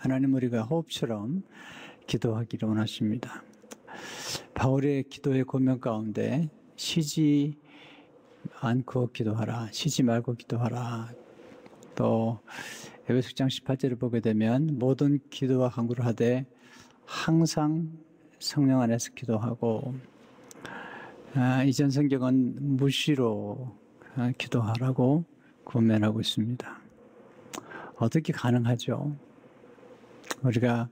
하나님 우리가 호흡처럼 기도하기를 원하십니다. 바울의 기도의 고명 가운데 쉬지 않고 기도하라, 쉬지 말고 기도하라. 또 에베소 6장 18절을 보게 되면 모든 기도와 간구를 하되 항상 성령 안에서 기도하고, 이전 성경은 무시로 기도하라고 권면하고 있습니다. 어떻게 가능하죠? 우리가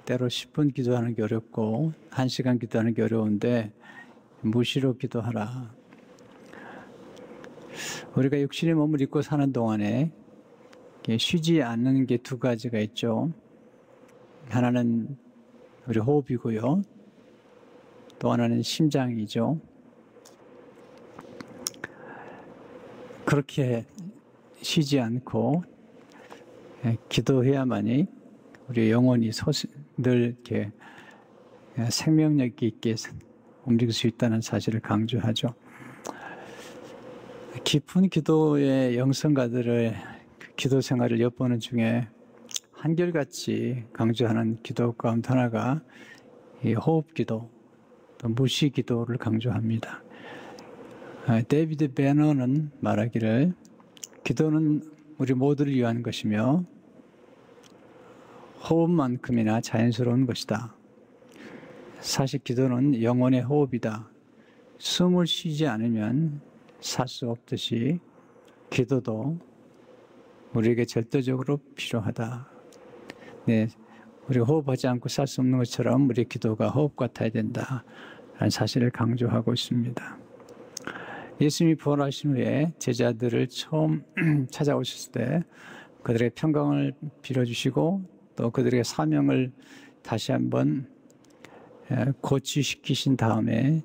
때로 10분 기도하는 게 어렵고 1시간 기도하는 게 어려운데 무시로 기도하라. 우리가 육신의 몸을 입고 사는 동안에 쉬지 않는 게 두 가지가 있죠. 하나는 우리 호흡이고요. 또 하나는 심장이죠. 그렇게 쉬지 않고 기도해야만이 우리 영혼이 늘 이렇게 생명력 있게 움직일 수 있다는 사실을 강조하죠. 깊은 기도의 영성가들의 기도 생활을 엿보는 중에 한결같이 강조하는 기도 가운데 하나가 이 호흡 기도, 또 무시 기도를 강조합니다. 데이비드 베너는 말하기를 기도는 우리 모두를 위한 것이며 호흡만큼이나 자연스러운 것이다. 사실 기도는 영혼의 호흡이다. 숨을 쉬지 않으면 살 수 없듯이 기도도 우리에게 절대적으로 필요하다. 네, 우리가 호흡하지 않고 살 수 없는 것처럼 우리의 기도가 호흡 같아야 된다라는 사실을 강조하고 있습니다. 예수님이 부활하신 후에 제자들을 처음 찾아오셨을 때 그들의 평강을 빌어주시고 또 그들의 사명을 다시 한번 고취시키신 다음에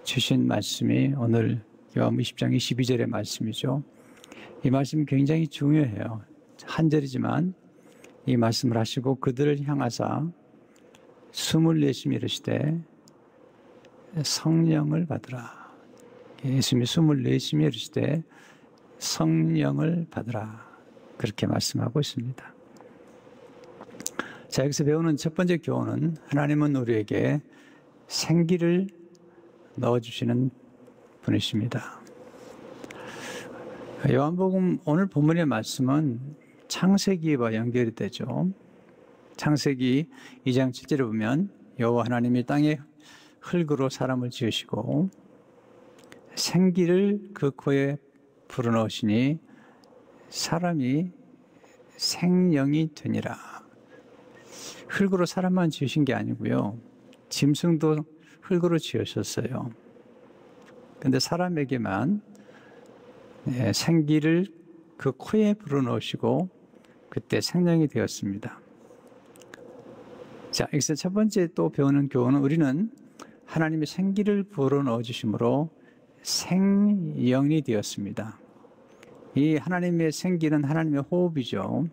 주신 말씀이 오늘 요한복음 20장 22절의 말씀이죠. 이 말씀이 굉장히 중요해요. 한 절이지만 이 말씀을 하시고 그들을 향하사 숨을 내쉬며 이르시되 성령을 받으라. 예수님이 숨을 내쉬며 이르시되 성령을 받으라. 그렇게 말씀하고 있습니다. 자, 여기서 배우는 첫 번째 교훈은 하나님은 우리에게 생기를 넣어주시는 분이십니다. 요한복음 오늘 본문의 말씀은 창세기와 연결이 되죠. 창세기 2장 7절에 보면 여호와 하나님이 땅에 흙으로 사람을 지으시고 생기를 그 코에 불어넣으시니 사람이 생명이 되니라. 흙으로 사람만 지으신 게 아니고요. 짐승도 흙으로 지으셨어요. 그런데 사람에게만 생기를 그 코에 불어넣으시고 그때 생명이 되었습니다. 자, 여기서 첫 번째 또 배우는 교훈은 우리는 하나님의 생기를 불어넣어 주심으로 생영이 되었습니다. 이 하나님의 생기는 하나님의 호흡이죠.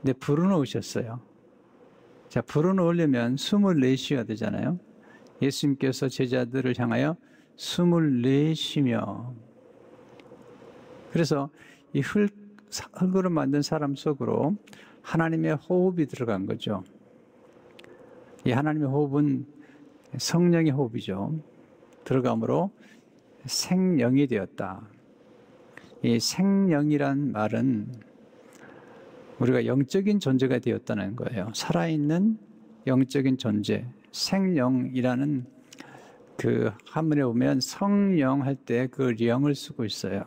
근데 불어넣으셨어요. 자, 불어넣으려면 숨을 내쉬어야 되잖아요. 예수님께서 제자들을 향하여 숨을 내쉬며, 그래서 이 흙으로 만든 사람 속으로 하나님의 호흡이 들어간 거죠. 이 하나님의 호흡은 성령의 호흡이죠. 들어감으로 생령이 되었다. 이 생령이란 말은 우리가 영적인 존재가 되었다는 거예요. 살아있는 영적인 존재. 생령이라는 그 한문에 보면 성령 할 때 그 령을 쓰고 있어요.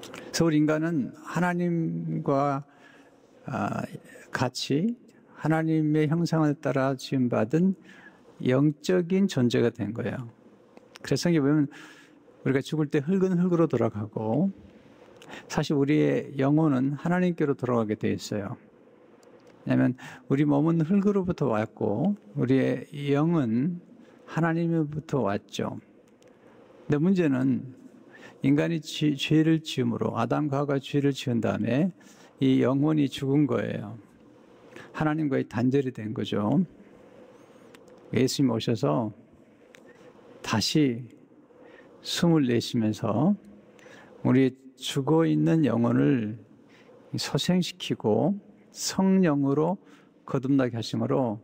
그래서 우리 인간은 하나님과 같이 하나님의 형상을 따라 지음받은 영적인 존재가 된 거예요. 그래서 성경에 보면 우리가 죽을 때 흙은 흙으로 돌아가고 사실 우리의 영혼은 하나님께로 돌아가게 되어 있어요. 왜냐하면 우리 몸은 흙으로부터 왔고 우리의 영은 하나님으로부터 왔죠. 근데 문제는 인간이 죄를 지음으로 아담과 하와가 죄를 지은 다음에 이 영혼이 죽은 거예요. 하나님과의 단절이 된 거죠. 예수님 오셔서 다시 숨을 내쉬면서 우리 죽어있는 영혼을 소생시키고 성령으로 거듭나게 하심으로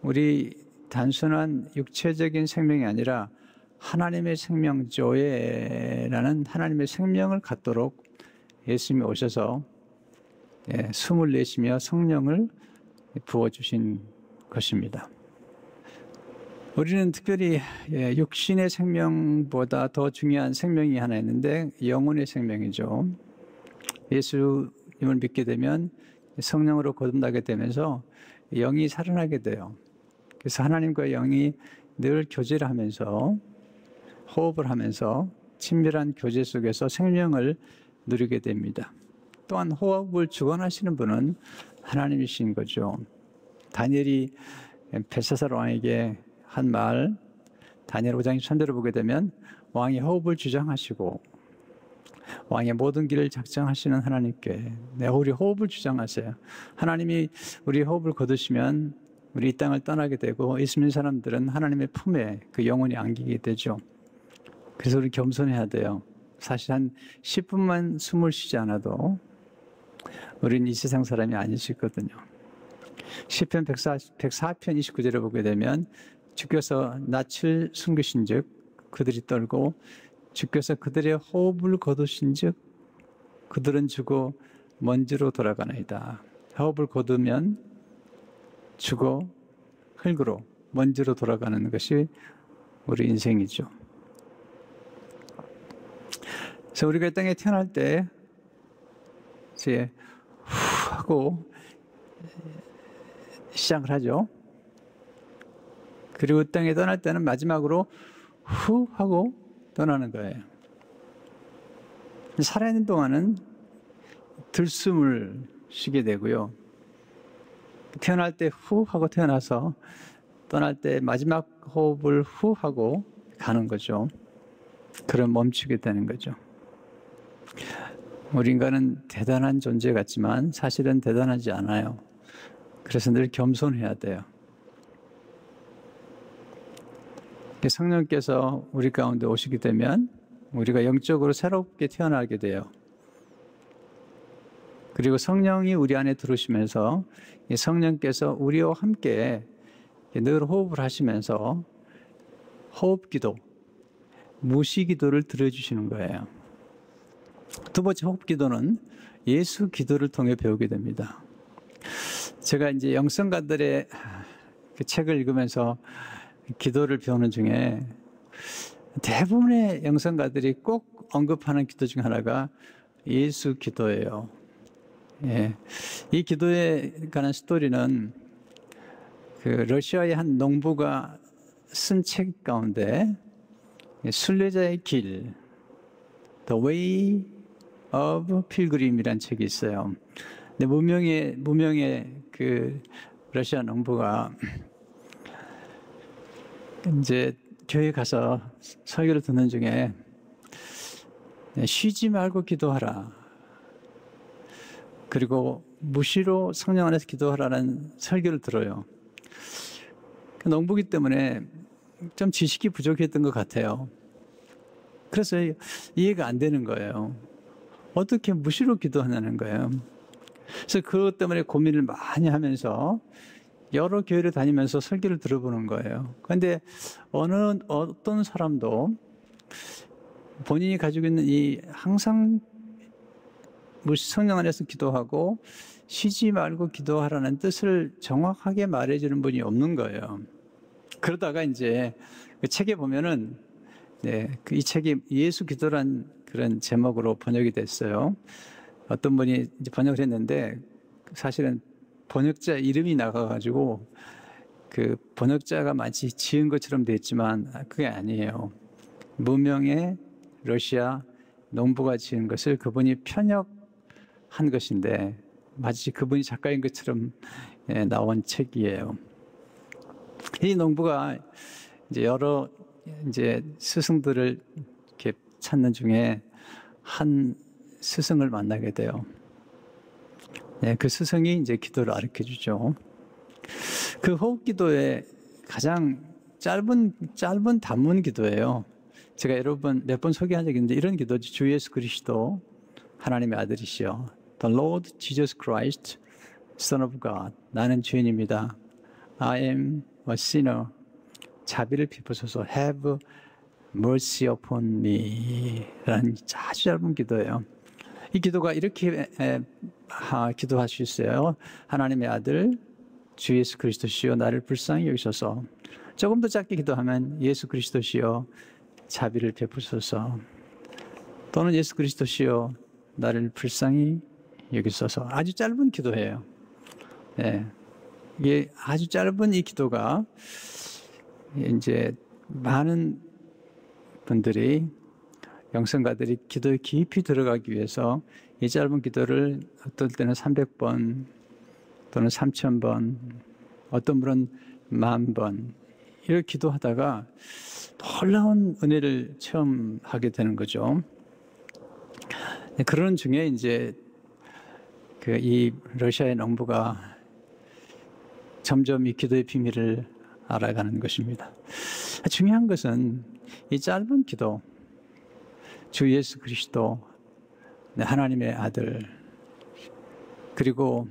우리 단순한 육체적인 생명이 아니라 하나님의 생명 조에라는 하나님의 생명을 갖도록 예수님이 오셔서 숨을 내쉬며 성령을 부어주신 것입니다. 우리는 특별히 육신의 생명보다 더 중요한 생명이 하나 있는데 영혼의 생명이죠. 예수님을 믿게 되면 성령으로 거듭나게 되면서 영이 살아나게 돼요. 그래서 하나님과 영이 늘 교제를 하면서 호흡을 하면서 친밀한 교제 속에서 생명을 누리게 됩니다. 또한 호흡을 주관하시는 분은 하나님이신 거죠. 다니엘이 벨사살 왕에게 한 말, 다니엘 5장 23절을 보게 되면 왕이 호흡을 주장하시고 왕의 모든 길을 작정하시는 하나님께 우리 호흡을 주장하세요. 하나님이 우리 호흡을 거두시면 우리 이 땅을 떠나게 되고 있는 사람들은 하나님의 품에 그 영혼이 안기게 되죠. 그래서 우리 겸손해야 돼요. 사실 한 10분만 숨을 쉬지 않아도 우리는 이 세상 사람이 아닐 수 있거든요. 시편 104편 29절을 보게 되면 주께서 낯을 숨기신 즉 그들이 떨고 주께서 그들의 호흡을 거두신 즉 그들은 죽어 먼지로 돌아가나이다. 호흡을 거두면 죽어 흙으로 먼지로 돌아가는 것이 우리 인생이죠. 그래서 우리가 이 땅에 태어날 때 이제 후 하고 시작을 하죠. 그리고 땅에 떠날 때는 마지막으로 후 하고 떠나는 거예요. 살아있는 동안은 들숨을 쉬게 되고요. 태어날 때 후 하고 태어나서 떠날 때 마지막 호흡을 후 하고 가는 거죠. 그럼 멈추게 되는 거죠. 우리 인간은 대단한 존재 같지만 사실은 대단하지 않아요. 그래서 늘 겸손해야 돼요. 성령께서 우리 가운데 오시게 되면 우리가 영적으로 새롭게 태어나게 돼요. 그리고 성령이 우리 안에 들어오시면서 성령께서 우리와 함께 늘 호흡을 하시면서 호흡기도, 무시기도를 들어주시는 거예요. 두 번째 호흡기도는 예수 기도를 통해 배우게 됩니다. 제가 이제 영성가들의 그 책을 읽으면서 기도를 배우는 중에 대부분의 영성가들이 꼭 언급하는 기도 중 하나가 예수 기도예요. 이 기도에 관한 스토리는 그 러시아의 한 농부가 쓴 책 가운데 순례자의 길, The Way of Pilgrim이라는 책이 있어요. 근데 무명의 그 러시아 농부가 이제 교회 가서 설교를 듣는 중에 쉬지 말고 기도하라. 그리고 무시로 성령 안에서 기도하라는 설교를 들어요. 농부기 때문에 좀 지식이 부족했던 것 같아요. 그래서 이해가 안 되는 거예요. 어떻게 무시로 기도하냐는 거예요. 그래서 그것 때문에 고민을 많이 하면서 여러 교회를 다니면서 설교를 들어보는 거예요. 그런데 어떤 사람도 본인이 가지고 있는 이 항상 성령 안에서 기도하고 쉬지 말고 기도하라는 뜻을 정확하게 말해주는 분이 없는 거예요. 그러다가 이제 그 책에 보면은 이 책이 예수 기도란 그런 제목으로 번역이 됐어요. 어떤 분이 이제 번역을 했는데 사실은 번역자 이름이 나가가지고 그 번역자가 마치 지은 것처럼 됐지만 그게 아니에요. 무명의 러시아 농부가 지은 것을 그분이 편역한 것인데 마치 그분이 작가인 것처럼 나온 책이에요. 이 농부가 이제 여러 스승들을 이렇게 찾는 중에 한 스승을 만나게 돼요. 그 스승이 이제 기도를 가르쳐 주죠. 그 호흡 기도의 가장 짧은 단문 기도예요. 제가 여러분 몇 번 소개한 적이 있는데 이런 기도지. 주 예수 그리스도 하나님의 아들이시여 The Lord Jesus Christ, Son of God. 나는 죄인입니다. I am a sinner. 자비를 베푸소서. Have mercy upon me. 라는 아주 짧은 기도예요. 이 기도가 이렇게 기도할 수 있어요. 하나님의 아들 주 예수 그리스도시여 나를 불쌍히 여기소서. 조금 더 짧게 기도하면 예수 그리스도시여 자비를 베푸소서. 또는 예수 그리스도시여 나를 불쌍히 여기소서. 아주 짧은 기도예요. 네. 이게 아주 짧은 이 기도가 이제 많은 분들이 영성가들이 기도에 깊이 들어가기 위해서 이 짧은 기도를 어떨 때는 300번 또는 3000번 어떤 분은 10,000번 이렇게 기도하다가 놀라운 은혜를 체험하게 되는 거죠. 그런 중에 이제 이 러시아의 농부가 점점 이 기도의 비밀을 알아가는 것입니다. 중요한 것은 이 짧은 기도, 주 예수 그리스도, 하나님의 아들, 그리고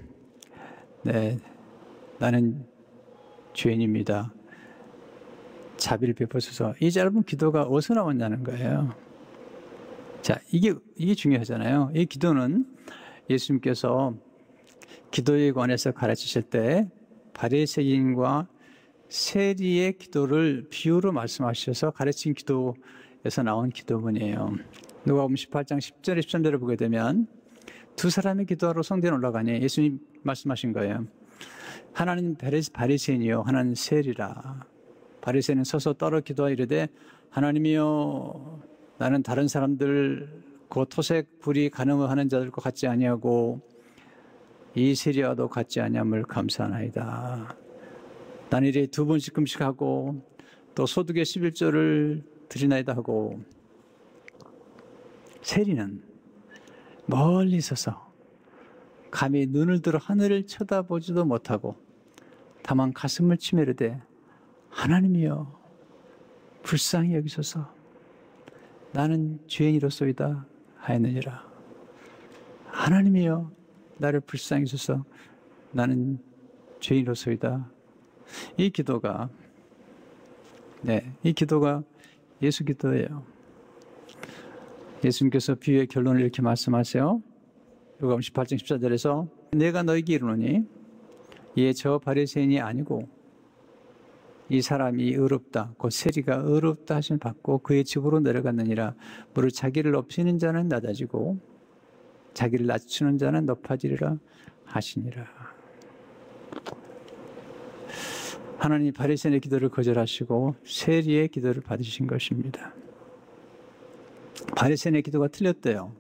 나는 죄인입니다. 자비를 베푸소서. 이 짧은 기도가 어디서 나왔냐는 거예요. 자, 이게 중요하잖아요. 이 기도는 예수님께서 기도에 관해서 가르치실 때 바리새인과 세리의 기도를 비유로 말씀하셔서 가르친 기도에서 나온 기도문이에요. 누가복음 18장 10절 13절을 보게 되면 두 사람이 기도하러 성전에 올라가니 예수님 말씀하신 거예요. 하나는 바리새인이요 하나는 세리라. 바리새인은 서서 떨어 기도하 이르되 하나님이여 나는 다른 사람들 그 토색 불이 간음하는 자들과 같지 아니하고 이 세리와도 같지 아니함을 감사하나이다. 나는 이래 2번씩 금식하고 또 소득의 11조를 드리나이다 하고 세리는 멀리 서서 감히 눈을 들어 하늘을 쳐다보지도 못하고 다만 가슴을 치며 이르되 하나님이여 불쌍히 여기소서 나는 죄인이로소이다 하였느니라. 하나님이여 나를 불쌍히 여기소서 나는 죄인이로소이다. 이 기도가 예수 기도예요. 예수님께서 비유의 결론을 이렇게 말씀하세요. 누가복음 18장 14절에서 내가 너에게 이르노니 이에 저 바리새인이 아니고 이 사람이 의롭다 곧 세리가 의롭다 하심을 받고 그의 집으로 내려갔느니라. 무릇 자기를 높이는 자는 낮아지고 자기를 낮추는 자는 높아지리라 하시니라. 하나님이 바리새인의 기도를 거절하시고 세리의 기도를 받으신 것입니다. 바리새인의 기도가 틀렸대요.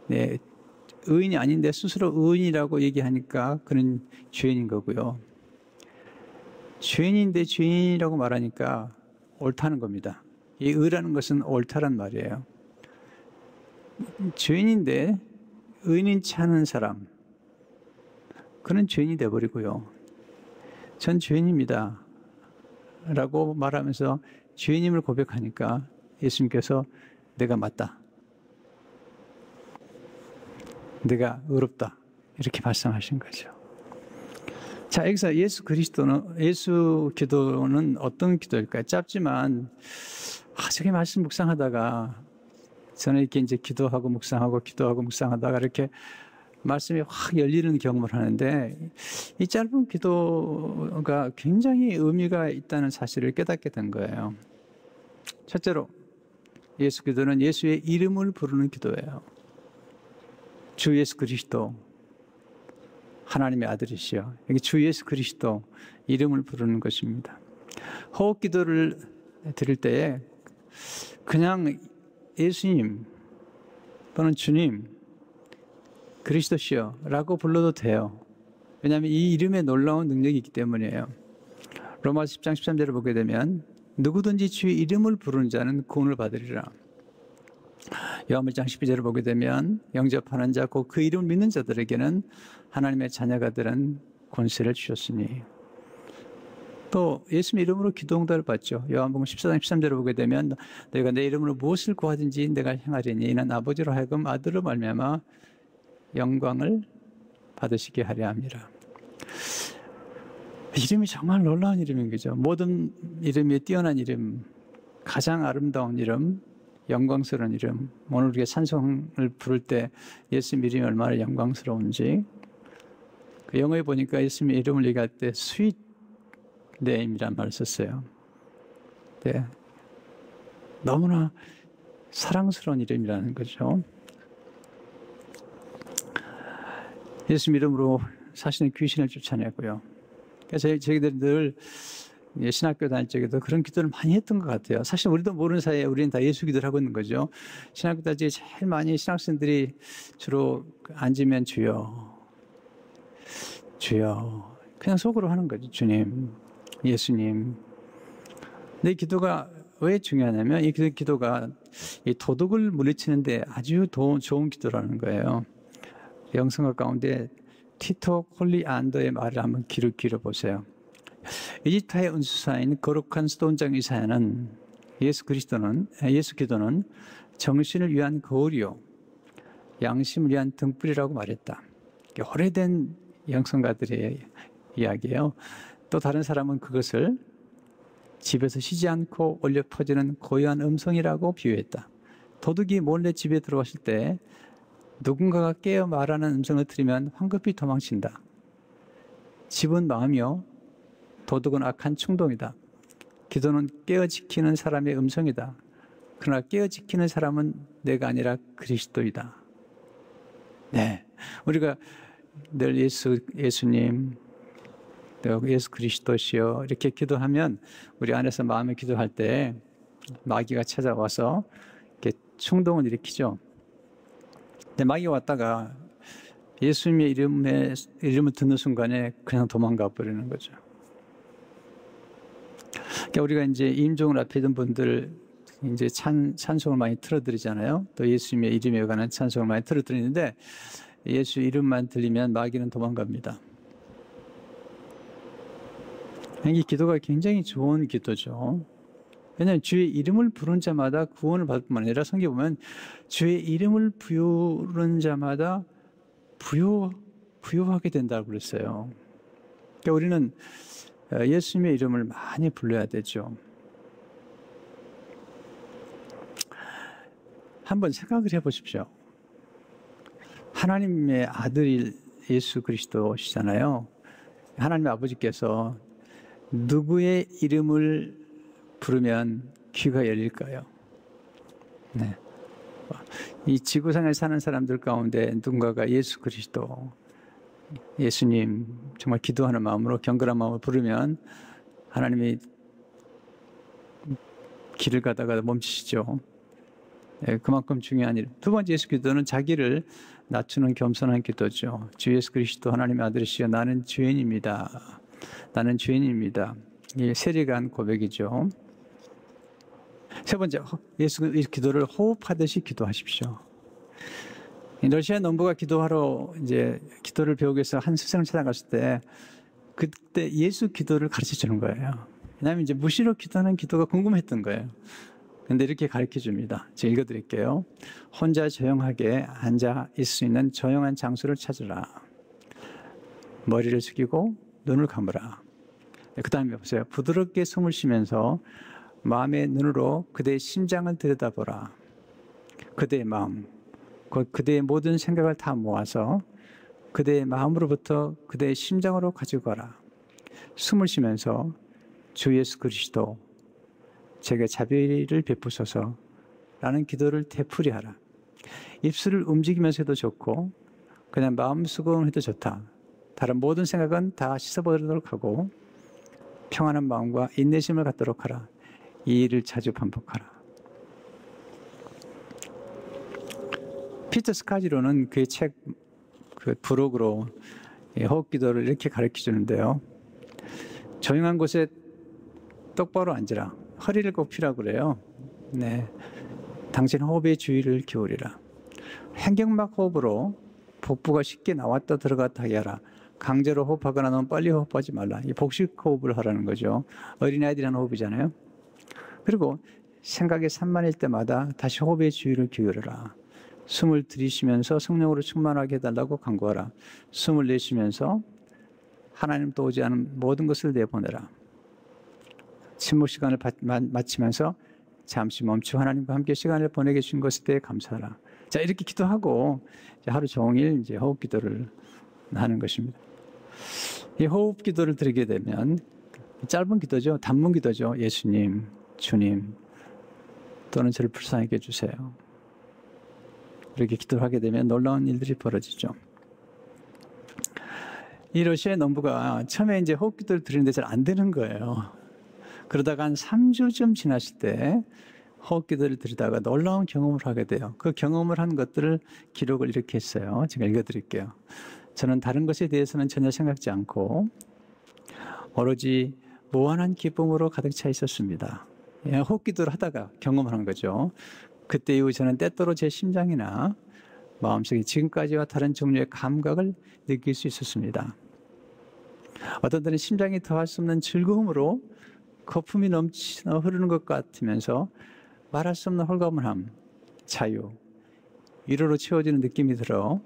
네, 의인이 아닌데 스스로 의인이라고 얘기하니까 그는 죄인인 거고요. 죄인인데 죄인이라고 말하니까 옳다는 겁니다. 이 의라는 것은 옳다란 말이에요. 죄인인데 의인치 않은 사람, 그는 죄인이 돼버리고요. 전 죄인입니다 라고 말하면서 죄인임을 고백하니까 예수님께서 내가 맞다, 내가 의롭다 이렇게 말씀하신 거죠. 자, 여기서 예수 기도는 어떤 기도일까요? 짧지만 저게 말씀 묵상하다가 저는 이렇게 이제 기도하고 묵상하다가 이렇게 말씀이 확 열리는 경험을 하는데 이 짧은 기도가 굉장히 의미가 있다는 사실을 깨닫게 된 거예요. 첫째로 예수 기도는 예수의 이름을 부르는 기도예요. 주 예수 그리스도 하나님의 아들이시여. 여기 주 예수 그리스도 이름을 부르는 것입니다. 호흡 기도를 드릴 때에 그냥 예수님 또는 주님 그리스도시여 라고 불러도 돼요. 왜냐하면 이 이름에 놀라운 능력이 있기 때문이에요. 로마서 10장 13절을 보게 되면 누구든지 주의 이름을 부르는 자는 구원을 받으리라. 요한복음 12절을 보게 되면 영접하는 자 곧 그 이름을 믿는 자들에게는 하나님의 자녀가 되는 권세를 주셨으니. 또 예수님 이름으로 기도 응답을 받죠. 요한복음 14장 13절을 보게 되면 너희가 내 이름으로 무엇을 구하든지 내가 행하리니 이는 아버지로 하여금 아들로 말미암아 영광을 받으시게 하려 함이라. 이름이 정말 놀라운 이름인 거죠. 모든 이름이 뛰어난 이름, 가장 아름다운 이름, 영광스러운 이름. 오늘 우리가 찬송을 부를 때 예수님 이름이 얼마나 영광스러운지, 그 영어에 보니까 예수님 이름을 얘기할 때 sweet name이란 말을 썼어요. 네. 너무나 사랑스러운 이름이라는 거죠. 예수님 이름으로 사실은 귀신을 쫓아내고요. 그래서 저희들이 늘 신학교 다닐 적에도 그런 기도를 많이 했던 것 같아요. 사실 우리도 모르는 사이에 우리는 다 예수 기도를 하고 있는 거죠. 신학교 다닐 때 제일 많이 신학생들이 주로 앉으면 주여, 주여, 그냥 속으로 하는 거죠. 주님, 예수님. 내 기도가 왜 중요하냐면 이 기도가 이 도둑을 물리치는데 아주 좋은 기도라는 거예요. 영성학 가운데 티토 콜리안더의 말을 한번 귀를 기울여보세요. 이집트의 은수사인 거룩한 스톤장 이사야는 예수 기도는 정신을 위한 거울이요 양심을 위한 등불이라고 말했다. 오래된 영성가들의 이야기예요. 또 다른 사람은 그것을 집에서 쉬지 않고 울려 퍼지는 고요한 음성이라고 비유했다. 도둑이 몰래 집에 들어왔을 때 누군가가 깨어 말하는 음성을 들으면 황급히 도망친다. 집은 마음이요 도둑은 악한 충동이다. 기도는 깨어 지키는 사람의 음성이다. 그러나 깨어 지키는 사람은 내가 아니라 그리스도이다. 네, 우리가 늘 예수님, 예수 그리스도시여 이렇게 기도하면 우리 안에서 마음에 기도할 때 마귀가 찾아와서 이렇게 충동을 일으키죠. 근데 마귀가 왔다가 예수님의 이름을 듣는 순간에 그냥 도망가 버리는 거죠. 그러니까 우리가 이제 임종을 앞에 둔 분들 이제 찬송을 많이 틀어드리잖아요. 또 예수님의 이름에 관한 찬송을 많이 틀어드리는데 예수 이름만 들리면 마귀는 도망갑니다. 이 기도가 굉장히 좋은 기도죠. 왜냐하면 주의 이름을 부른 자마다 구원을 받을 뿐만 아니라 성경에 보면 주의 이름을 부르는 자마다 부요하게 된다고 그랬어요. 그러니까 우리는 예수님의 이름을 많이 불러야 되죠. 한번 생각을 해보십시오. 하나님의 아들이 예수 그리스도시잖아요. 하나님의 아버지께서 누구의 이름을 부르면 귀가 열릴까요? 네. 이 지구상에 사는 사람들 가운데 누군가가 예수 그리스도, 예수님 정말 기도하는 마음으로 경건한 마음으로 부르면 하나님이 길을 가다가 멈추시죠. 네, 그만큼 중요한 일. 두 번째 예수 기도는 자기를 낮추는 겸손한 기도죠. 주 예수 그리스도 하나님의 아들이시여 나는 죄인입니다. 나는 죄인입니다. 이 세례관 고백이죠. 세 번째, 예수 기도를 호흡하듯이 기도하십시오. 러시아 농부가 기도하러 이제 기도를 배우기 위해서 한 스승을 찾아갔을 때 그때 예수 기도를 가르쳐 주는 거예요. 왜냐하면 이제 무시로 기도하는 기도가 궁금했던 거예요. 근데 이렇게 가르쳐 줍니다. 제가 읽어드릴게요. 혼자 조용하게 앉아 있을 수 있는 조용한 장소를 찾으라. 머리를 숙이고 눈을 감으라. 그 다음에 보세요. 부드럽게 숨을 쉬면서 마음의 눈으로 그대의 심장을 들여다보라. 그대의 마음, 그대의 모든 생각을 다 모아서 그대의 마음으로부터 그대의 심장으로 가지고 가라. 숨을 쉬면서 주 예수 그리스도 제게 자비를 베푸소서 라는 기도를 되풀이하라. 입술을 움직이면서 해도 좋고 그냥 마음속으로 해도 좋다. 다른 모든 생각은 다 씻어버리도록 하고 평안한 마음과 인내심을 갖도록 하라. 이 일을 자주 반복하라. 피터 스카지로는 그의 책 부록으로 호흡 기도를 이렇게 가르쳐 주는데요. 조용한 곳에 똑바로 앉으라. 허리를 꼭 펴라고 그래요. 네, 당신 호흡에 주의를 기울이라. 횡격막 호흡으로 복부가 쉽게 나왔다 들어갔다 하게 하라. 강제로 호흡하거나 너무 빨리 호흡하지 말라. 이 복식 호흡을 하라는 거죠. 어린아이들이 하는 호흡이잖아요. 그리고 생각이 산만할 때마다 다시 호흡에 주의를 기울여라. 숨을 들이쉬면서 성령으로 충만하게 해달라고 간구하라. 숨을 내쉬면서 하나님도 오지 않은 모든 것을 내보내라. 침묵 시간을 마치면서 잠시 멈추고 하나님과 함께 시간을 보내게 주신 것에 대해 감사하라. 자, 이렇게 기도하고 하루 종일 이제 호흡 기도를 하는 것입니다. 이 호흡 기도를 드리게 되면 짧은 기도죠. 단문 기도죠. 예수님, 주님, 또는 저를 불쌍하게 해주세요. 이렇게 기도를 하게 되면 놀라운 일들이 벌어지죠. 이 러시아의 농부가 처음에 이제 호흡 기도를 드리는데 잘 안 되는 거예요. 그러다가 한 3주쯤 지났을 때 호흡 기도를 드리다가 놀라운 경험을 하게 돼요. 그 경험을 한 것들을 기록을 이렇게 했어요. 제가 읽어드릴게요. 저는 다른 것에 대해서는 전혀 생각지 않고 오로지 무한한 기쁨으로 가득 차 있었습니다. 호흡 기도를 하다가 경험을 한 거죠. 그때 이후 저는 때때로 제 심장이나 마음속에 지금까지와 다른 종류의 감각을 느낄 수 있었습니다. 어떤 때는 심장이 더할 수 없는 즐거움으로 거품이 넘치어 흐르는 것 같으면서 말할 수 없는 홀가분함, 자유, 위로로 채워지는 느낌이 들어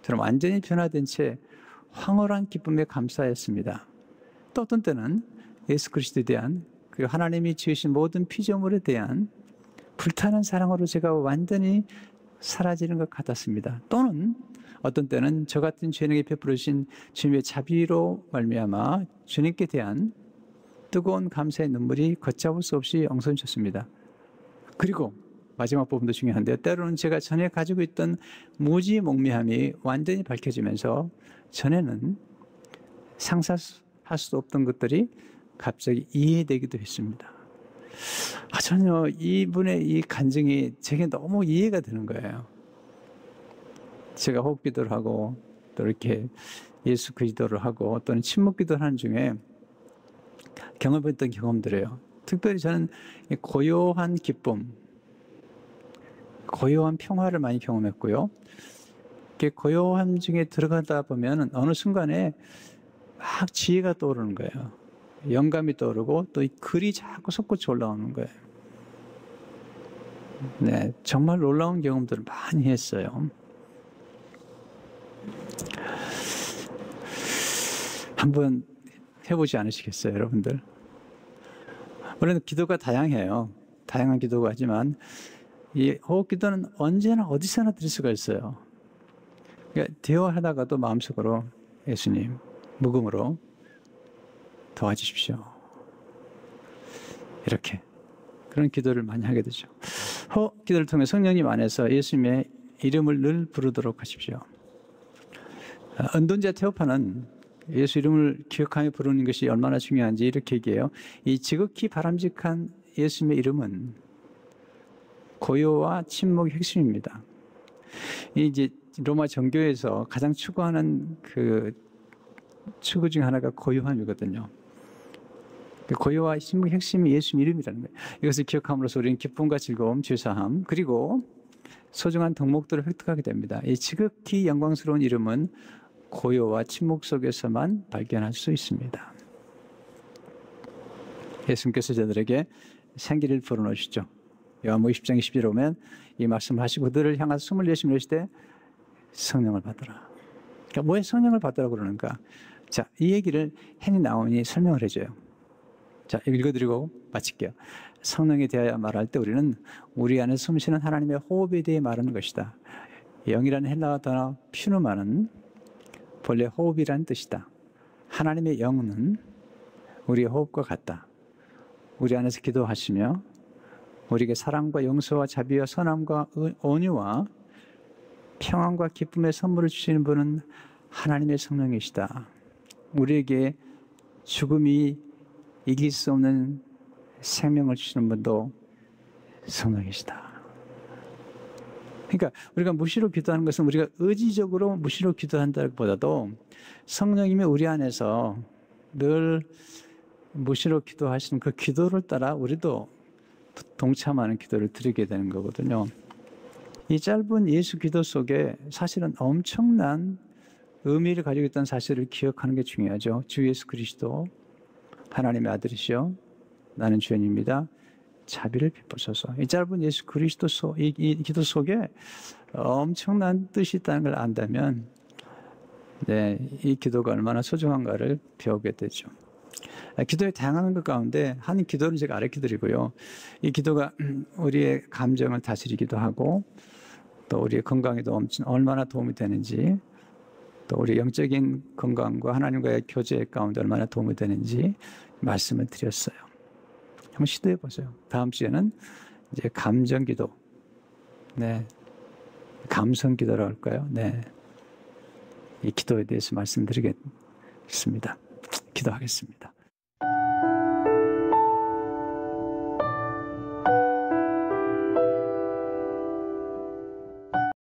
저는 완전히 변화된 채 황홀한 기쁨에 감사했습니다. 또 어떤 때는 예수 그리스도에 대한 그리고 하나님이 지으신 모든 피조물에 대한 불타는 사랑으로 제가 완전히 사라지는 것 같았습니다. 또는 어떤 때는 저 같은 죄인에게 베풀어 주신 주님의 자비로 말미암아 주님께 대한 뜨거운 감사의 눈물이 걷잡을 수 없이 엉성해졌습니다. 그리고 마지막 부분도 중요한데요. 때로는 제가 전에 가지고 있던 무지몽매함이 완전히 밝혀지면서 전에는 상상할 수 없던 것들이 갑자기 이해되기도 했습니다. 전혀 이분의 이 간증이 제게 너무 이해가 되는 거예요. 제가 호흡 기도를 하고 또 이렇게 예수 기도를 하고 또는 침묵 기도를 하는 중에 경험했던 경험들이에요. 특별히 저는 고요한 기쁨, 고요한 평화를 많이 경험했고요. 이렇게 고요함 중에 들어가다 보면 어느 순간에 막 지혜가 떠오르는 거예요. 영감이 떠오르고 또 이 글이 자꾸 솟구쳐 올라오는 거예요. 네, 정말 놀라운 경험들을 많이 했어요. 한번 해보지 않으시겠어요, 여러분들? 우리는 기도가 다양해요. 다양한 기도가 하지만 이 호흡 기도는 언제나 어디서나 드릴 수가 있어요. 그러니까 대화하다가도 마음속으로 예수님, 묵음으로 도와주십시오. 이렇게 그런 기도를 많이 하게 되죠. 호흡 기도를 통해 성령님 안에서 예수님의 이름을 늘 부르도록 하십시오. 은둔자 테오파는 예수 이름을 기억하며 부르는 것이 얼마나 중요한지 이렇게 얘기해요. 이 지극히 바람직한 예수님의 이름은 고요와 침묵의 핵심입니다. 이제 로마 정교에서 가장 추구하는 그 추구 중 하나가 고요함이거든요. 고요와 침묵의 핵심이 예수님 이름이라는 거예요. 이것을 기억함으로써 우리는 기쁨과 즐거움, 죄사함, 그리고 소중한 덕목들을 획득하게 됩니다. 이 지극히 영광스러운 이름은 고요와 침묵 속에서만 발견할 수 있습니다. 예수님께서 저들에게 생기를 불어넣으시죠. 요한복음 10장 20절에 오면 이 말씀을 하시고 그들을 향해서 숨을 내쉬며 이르시되 성령을 받으라. 그러니까 왜 성령을 받으라고 그러는가? 자, 이 얘기를 헨리 나온이 설명을 해줘요. 자, 읽어드리고 마칠게요. 성령에 대하여 말할 때 우리는 우리 안에 숨쉬는 하나님의 호흡에 대해 말하는 것이다. 영이라는 헬라어 단어 퓨누마는 본래 호흡이라는 뜻이다. 하나님의 영은 우리의 호흡과 같다. 우리 안에서 기도하시며 우리에게 사랑과 용서와 자비와 선함과 온유와 평안과 기쁨의 선물을 주시는 분은 하나님의 성령이시다. 우리에게 죽음이 이길 수 없는 생명을 주시는 분도 성령이시다. 그러니까 우리가 무시로 기도하는 것은 우리가 의지적으로 무시로 기도한다기보다도 성령님이 우리 안에서 늘 무시로 기도하시는 그 기도를 따라 우리도 동참하는 기도를 드리게 되는 거거든요. 이 짧은 예수 기도 속에 사실은 엄청난 의미를 가지고 있다는 사실을 기억하는 게 중요하죠. 주 예수 그리스도 하나님의 아들이시여 나는 죄인입니다. 자비를 베푸소서. 이 짧은 예수 그리스도 이 기도 속에 엄청난 뜻이 있다는 걸 안다면, 네, 이 기도가 얼마나 소중한가를 배우게 되죠. 기도의 다양한 것 가운데 한 기도를 제가 알려드리고요. 이 기도가 우리의 감정을 다스리기도 하고, 또 우리의 건강에도 얼마나 도움이 되는지, 또 우리 영적인 건강과 하나님과의 교제 가운데 얼마나 도움이 되는지 말씀을 드렸어요. 한번 시도해 보세요. 다음 주에는 이제 감정 기도, 네, 감성 기도라고 할까요? 네, 이 기도에 대해서 말씀드리겠습니다. 기도하겠습니다.